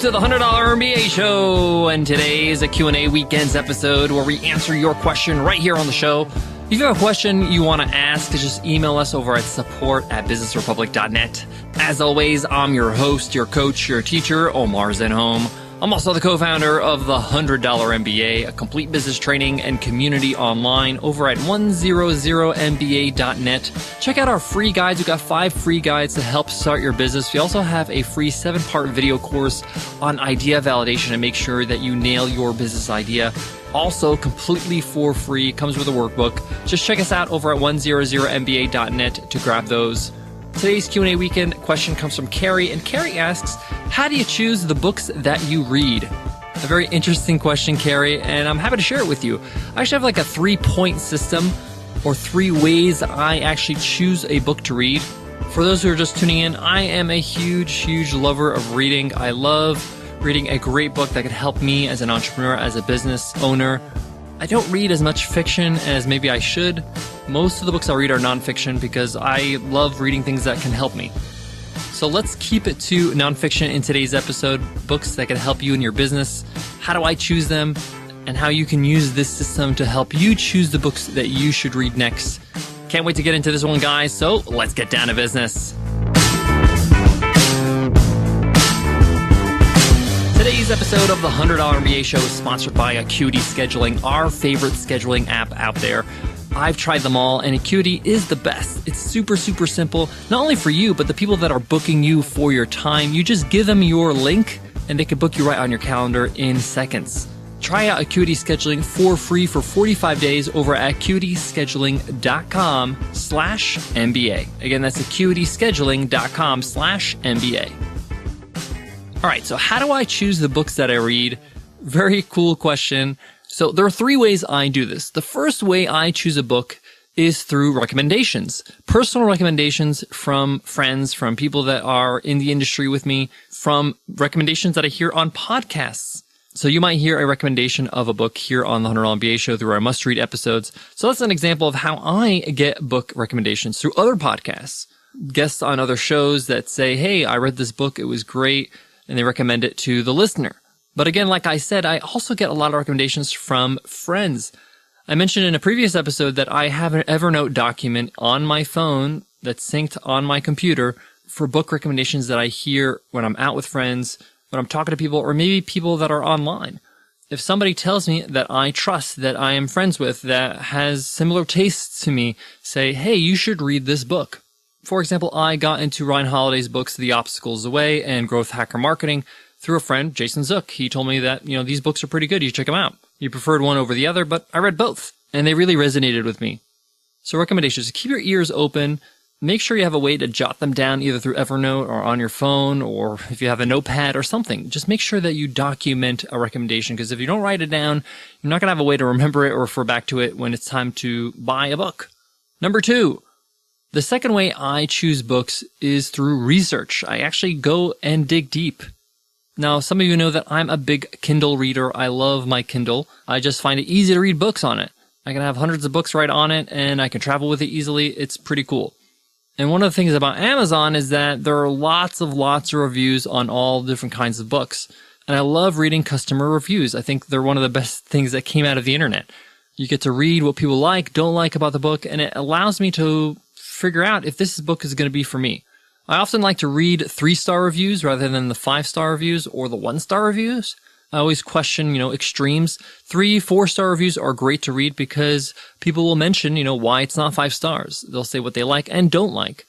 to the $100 MBA Show, and today is a Q&A Weekends episode where we answer your question right here on the show. If you have a question you want to ask, just email us over at support@businessrepublic.net. As always, I'm your host, your coach, your teacher, Omar Zenhom. I'm also the co-founder of the $100 MBA, a complete business training and community online over at 100mba.net. Check out our free guides. We've got 5 free guides to help start your business. We also have a free 7-part video course on idea validation to make sure that you nail your business idea. Also completely for free, comes with a workbook. Just check us out over at 100mba.net to grab those. Today's Q&A weekend question comes from Carrie, and Carrie asks, how do you choose the books that you read? A very interesting question, Carrie, and I'm happy to share it with you. I actually have like a 3-point system, or 3 ways I actually choose a book to read. For those who are just tuning in, I am a huge lover of reading. I love reading a great book that could help me as an entrepreneur, as a business owner. I don't read as much fiction as maybe I should. Most of the books I read are nonfiction because I love reading things that can help me. So let's keep it to nonfiction in today's episode, books that can help you in your business, how do I choose them, and how you can use this system to help you choose the books that you should read next. Can't wait to get into this one, guys, so let's get down to business. Today's episode of the $100 MBA Show is sponsored by Acuity Scheduling, our favorite scheduling app out there. I've tried them all, and Acuity is the best. It's super simple, not only for you, but the people that are booking you for your time. You just give them your link, and they can book you right on your calendar in seconds. Try out Acuity Scheduling for free for 45 days over at acuityscheduling.com/MBA. Again, that's acuityscheduling.com/MBA. All right, so how do I choose the books that I read? Very cool question. So there are 3 ways I do this. The first way I choose a book is through recommendations. Personal recommendations from friends, from people that are in the industry with me, from recommendations that I hear on podcasts. So you might hear a recommendation of a book here on the $100 MBA Show through our must-read episodes. So that's an example of how I get book recommendations through other podcasts. Guests on other shows that say, hey, I read this book, it was great, and they recommend it to the listener. But again, like I said, I also get a lot of recommendations from friends. I mentioned in a previous episode that I have an Evernote document on my phone that's synced on my computer for book recommendations that I hear when I'm out with friends, when I'm talking to people, or maybe people that are online. If somebody tells me that I trust, that I am friends with, that has similar tastes to me, say, hey, you should read this book. For example, I got into Ryan Holiday's books, The Obstacles Away and Growth Hacker Marketing, through a friend, Jason Zook. He told me that, these books are pretty good. You should check them out. He preferred one over the other, but I read both, and they really resonated with me. So recommendations, keep your ears open. Make sure you have a way to jot them down either through Evernote or on your phone, or if you have a notepad or something. Just make sure that you document a recommendation, because if you don't write it down, you're not going to have a way to remember it or refer back to it when it's time to buy a book. Number 2. The second way I choose books is through research. I actually go and dig deep. Now, some of you know that I'm a big Kindle reader. I love my Kindle. I just find it easy to read books on it. I can have hundreds of books right on it, and I can travel with it easily. It's pretty cool. And one of the things about Amazon is that there are lots of reviews on all different kinds of books. And I love reading customer reviews. I think they're one of the best things that came out of the internet. You get to read what people like, don't like about the book, and it allows me to figure out if this book is going to be for me. I often like to read 3-star reviews rather than the 5-star reviews or the 1-star reviews. I always question, extremes. 3, 4-star reviews are great to read because people will mention, why it's not 5 stars. They'll say what they like and don't like.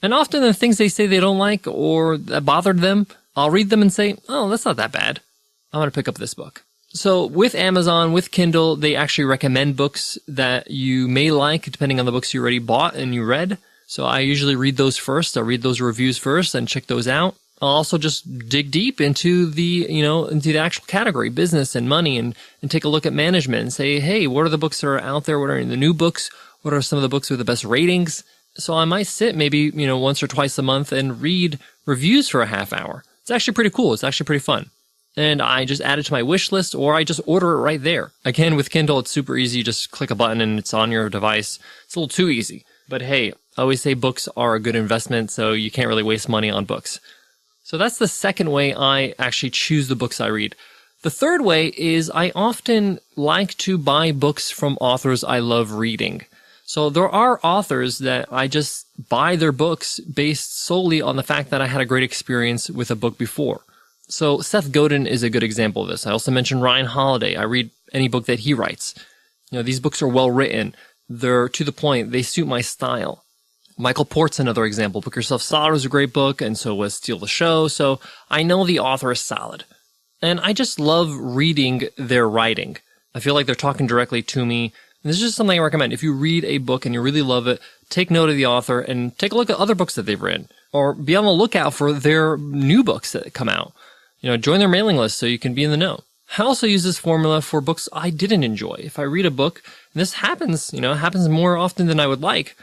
And often the things they say they don't like or that bothered them, I'll read them and say, oh, that's not that bad. I'm going to pick up this book. So with Amazon, with Kindle, they actually recommend books that you may like depending on the books you already bought and you read. So I usually read those first. I'll read those reviews first and check those out. I'll also just dig deep into the actual category, business and money, and take a look at management and say, hey, what are the books that are out there? What are the new books? What are some of the books with the best ratings? So I might sit maybe, once or twice a month and read reviews for a half hour. It's actually pretty cool. It's actually pretty fun. And I just add it to my wish list, or I just order it right there. Again, with Kindle, it's super easy. Just click a button and it's on your device. It's a little too easy. But hey, I always say books are a good investment, so you can't really waste money on books. So that's the second way I actually choose the books I read. The third way is I often like to buy books from authors I love reading. So there are authors that I just buy their books based solely on the fact that I had a great experience with a book before. So Seth Godin is a good example of this. I also mentioned Ryan Holiday. I read any book that he writes. These books are well written. They're to the point. They suit my style. Michael Port's another example. Book Yourself Solid was a great book, and so was Steal the Show. So I know the author is solid. And I just love reading their writing. I feel like they're talking directly to me. And this is just something I recommend. If you read a book and you really love it, take note of the author and take a look at other books that they've written. Or be on the lookout for their new books that come out. Join their mailing list so you can be in the know. I also use this formula for books I didn't enjoy. If I read a book, and this happens, happens more often than I would like,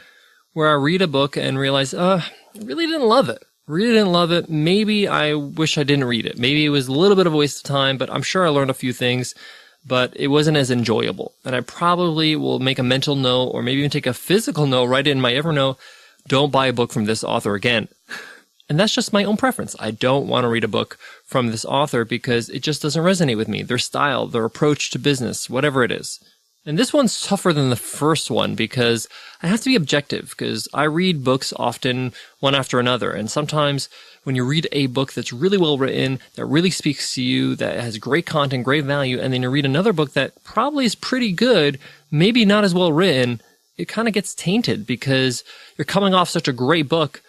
where I read a book and realize, I really didn't love it. Maybe I wish I didn't read it. Maybe it was a little bit of a waste of time, but I'm sure I learned a few things, but it wasn't as enjoyable. And I probably will make a mental note or maybe even take a physical note, write it in my Evernote, don't buy a book from this author again. And that's just my own preference. I don't want to read a book from this author because it just doesn't resonate with me. Their style, their approach to business, whatever it is. And this one's tougher than the first one because I have to be objective because I read books often one after another. And sometimes when you read a book that's really well written, that really speaks to you, that has great content, great value, and then you read another book that probably is pretty good, maybe not as well written, it kind of gets tainted because you're coming off such a great book.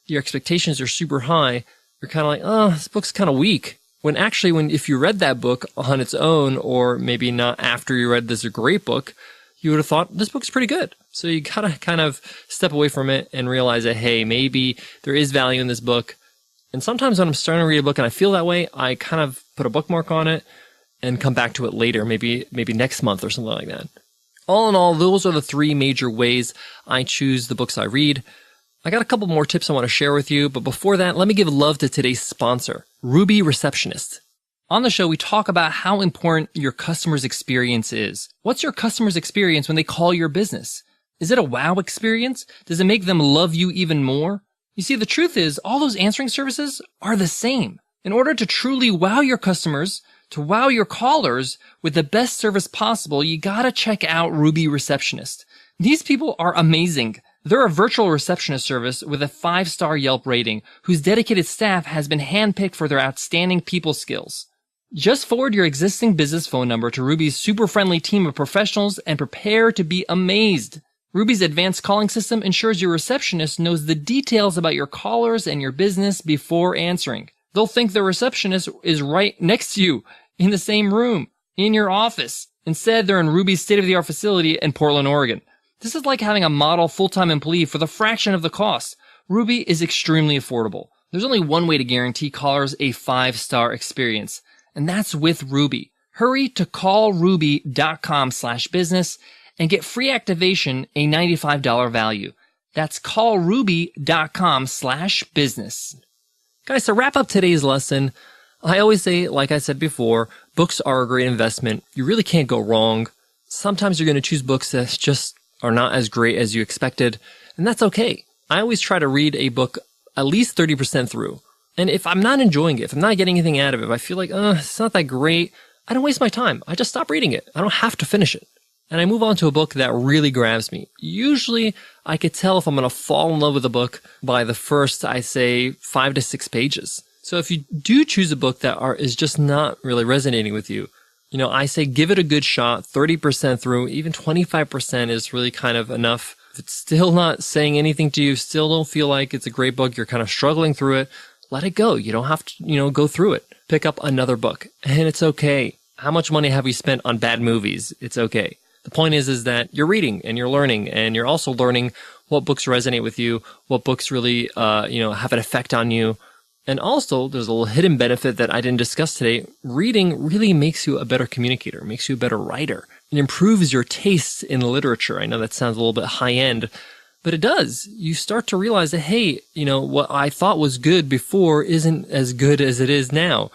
Your expectations are super high. You're kind of like, this book's kind of weak. When actually, if you read that book on its own, or maybe not after you read this great book, you would have thought this book's pretty good. So you gotta kind of step away from it and realize that, hey, maybe there is value in this book. And sometimes when I'm starting to read a book and I feel that way, I kind of put a bookmark on it and come back to it later, maybe next month or something like that. All in all, those are the three major ways I choose the books I read. I got a couple more tips I want to share with you, but before that, let me give love to today's sponsor, Ruby Receptionist. On the show, we talk about how important your customer's experience is. What's your customer's experience when they call your business? Is it a wow experience? Does it make them love you even more? You see, the truth is, all those answering services are the same. In order to truly wow your customers, to wow your callers with the best service possible, you gotta check out Ruby Receptionist. These people are amazing. They're a virtual receptionist service with a 5-star Yelp rating, whose dedicated staff has been handpicked for their outstanding people skills. Just forward your existing business phone number to Ruby's super friendly team of professionals and prepare to be amazed. Ruby's advanced calling system ensures your receptionist knows the details about your callers and your business before answering. They'll think the receptionist is right next to you, in the same room, in your office. Instead, they're in Ruby's state-of-the-art facility in Portland, Oregon. This is like having a model full-time employee for the fraction of the cost. Ruby is extremely affordable. There's only one way to guarantee callers a 5-star experience, and that's with Ruby. Hurry to callruby.com/business and get free activation, a $95 value. That's callruby.com/business. Guys, to wrap up today's lesson, I always say, like I said before, books are a great investment. You really can't go wrong. Sometimes you're going to choose books that just are not as great as you expected, and that's okay. I always try to read a book at least 30% through. And if I'm not enjoying it, if I'm not getting anything out of it, if I feel like, it's not that great, I don't waste my time. I just stop reading it. I don't have to finish it. And I move on to a book that really grabs me. Usually, I could tell if I'm going to fall in love with a book by the first, I say, 5 to 6 pages. So if you do choose a book that is just not really resonating with you, I say give it a good shot, 30% through, even 25% is really kind of enough. If it's still not saying anything to you, still don't feel like it's a great book, you're kind of struggling through it, let it go. You don't have to, go through it. Pick up another book, and it's okay. How much money have we spent on bad movies? It's okay. The point is that you're reading and you're learning, and you're also learning what books resonate with you, what books really, have an effect on you. And also, there's a little hidden benefit that I didn't discuss today. Reading really makes you a better communicator, makes you a better writer. It improves your taste in literature. I know that sounds a little bit high-end, but it does. You start to realize that, hey, what I thought was good before isn't as good as it is now,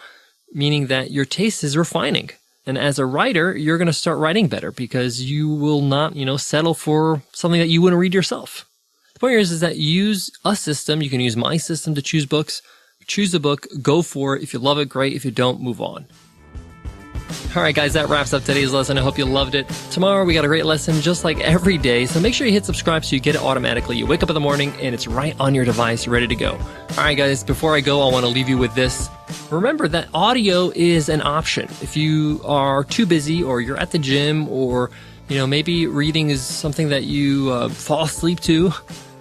meaning that your taste is refining. And as a writer, you're going to start writing better because you will not, settle for something that you wouldn't read yourself. The point here is that use a system. You can use my system to choose books. choose a book, go for it. If you love it, great. If you don't, move on. All right, guys, that wraps up today's lesson. I hope you loved it. Tomorrow, we got a great lesson just like every day. So make sure you hit subscribe so you get it automatically. You wake up in the morning and it's right on your device. You're ready to go. All right, guys, before I go, I want to leave you with this. Remember that audio is an option. If you are too busy or you're at the gym or, maybe reading is something that you fall asleep to,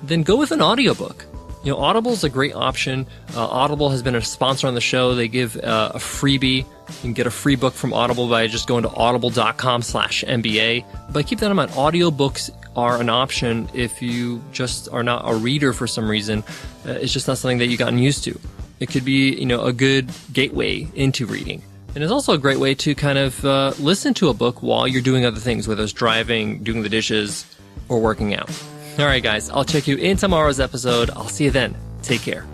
then go with an audiobook. Audible is a great option. Audible has been a sponsor on the show. They give a freebie. You can get a free book from Audible by just going to audible.com/MBA. But keep that in mind. Audiobooks are an option if you just are not a reader for some reason. It's just not something that you've gotten used to. It could be, a good gateway into reading. And it's also a great way to kind of listen to a book while you're doing other things, whether it's driving, doing the dishes, or working out. All right, guys, I'll check you in tomorrow's episode. I'll see you then. Take care.